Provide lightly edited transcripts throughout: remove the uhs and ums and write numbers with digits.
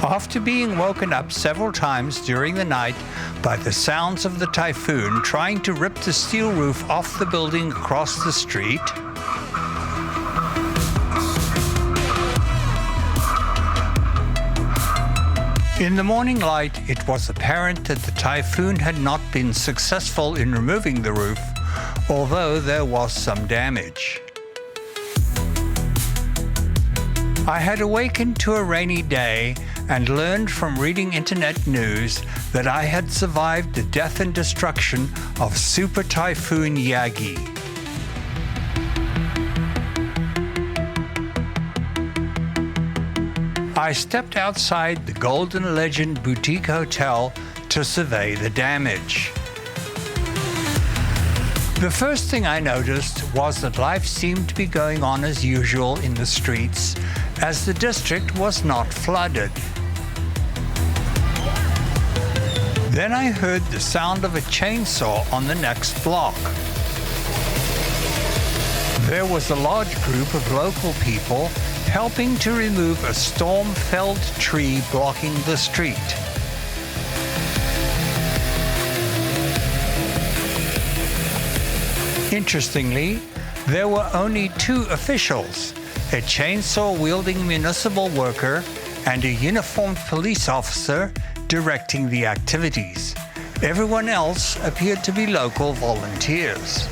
After being woken up several times during the night by the sounds of the typhoon trying to rip the steel roof off the building across the street, in the morning light, it was apparent that the typhoon had not been successful in removing the roof, although there was some damage. I had awakened to a rainy day and learned from reading internet news that I had survived the death and destruction of Super Typhoon Yagi. I stepped outside the Golden Legend Boutique Hotel to survey the damage. The first thing I noticed was that life seemed to be going on as usual in the streets, as the district was not flooded. Then I heard the sound of a chainsaw on the next block. There was a large group of local people helping to remove a storm-felled tree blocking the street. Interestingly, there were only two officials, a chainsaw-wielding municipal worker and a uniformed police officer directing the activities. Everyone else appeared to be local volunteers.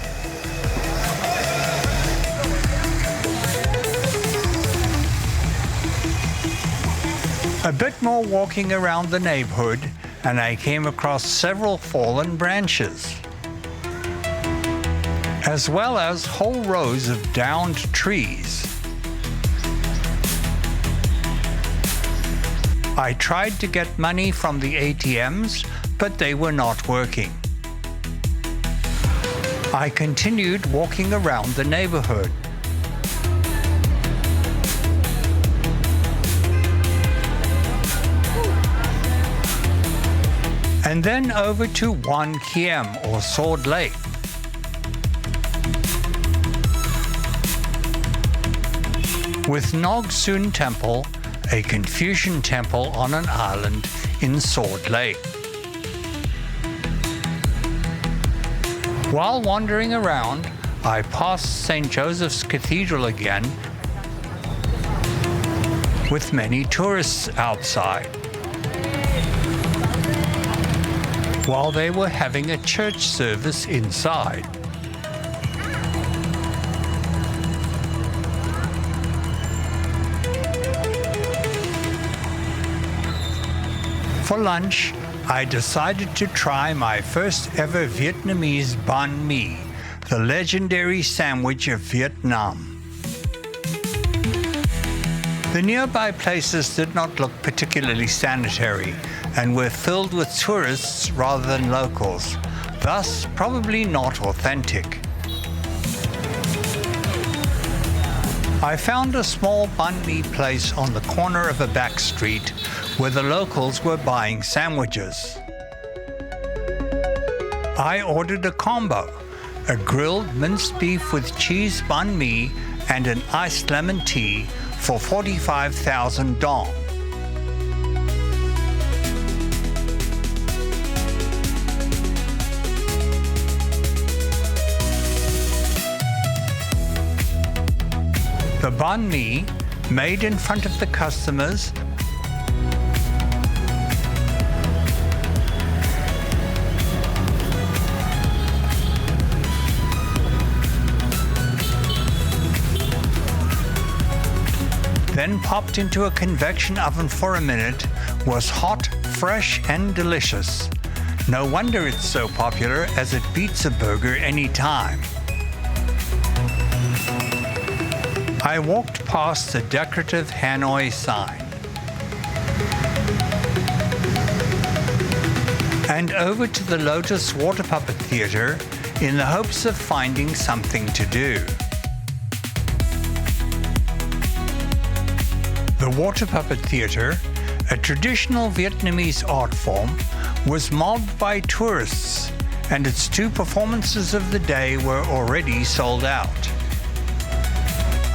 A bit more walking around the neighborhood, and I came across several fallen branches, as well as whole rows of downed trees. I tried to get money from the ATMs, but they were not working. I continued walking around the neighborhood. And then over to Ho Hoan Kiem, or Sword Lake. With Ngoc Son Temple, a Confucian temple on an island in Sword Lake. While wandering around, I passed St. Joseph's Cathedral again, with many tourists outside, while they were having a church service inside. For lunch, I decided to try my first ever Vietnamese bánh mì, the legendary sandwich of Vietnam. The nearby places did not look particularly sanitary and were filled with tourists rather than locals, thus probably not authentic. I found a small bánh mì place on the corner of a back street where the locals were buying sandwiches. I ordered a combo, a grilled minced beef with cheese bánh mì and an iced lemon tea for 45,000 dong. The bánh mì, made in front of the customers, then popped into a convection oven for a minute, was hot, fresh, and delicious. No wonder it's so popular, as it beats a burger any time. I walked past the decorative Hanoi sign and over to the Lotus Water Puppet Theatre in the hopes of finding something to do. The Water Puppet Theatre, a traditional Vietnamese art form, was mobbed by tourists, and its two performances of the day were already sold out.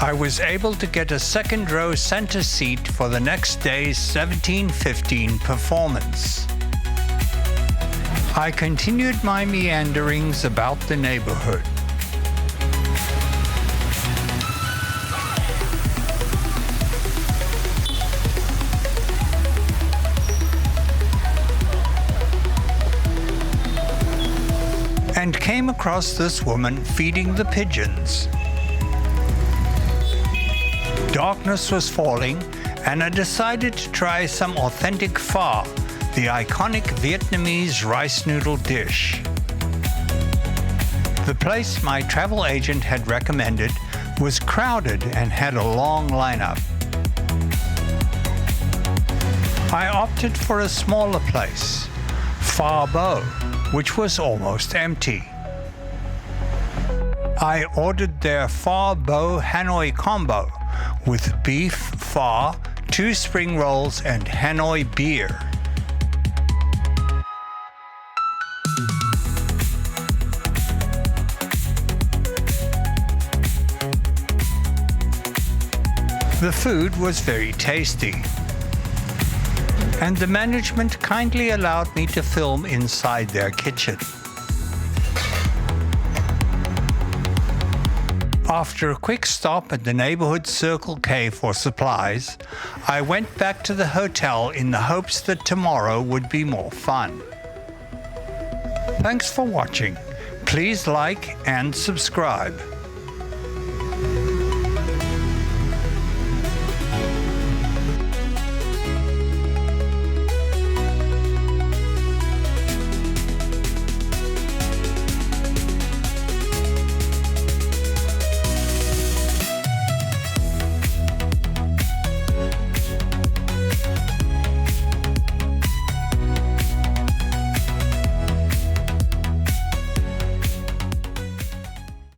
I was able to get a second row center seat for the next day's 17:15 performance. I continued my meanderings about the neighborhood. And came across this woman feeding the pigeons. Darkness was falling, and I decided to try some authentic pho, the iconic Vietnamese rice noodle dish. The place my travel agent had recommended was crowded and had a long lineup. I opted for a smaller place, Pho Bo, which was almost empty. I ordered their Pho Bo Hanoi Combo with beef pho, 2 spring rolls, and Hanoi beer. The food was very tasty, and the management kindly allowed me to film inside their kitchen. After a quick stop at the neighborhood Circle K for supplies, I went back to the hotel in the hopes that tomorrow would be more fun. Thanks for watching. Please like and subscribe.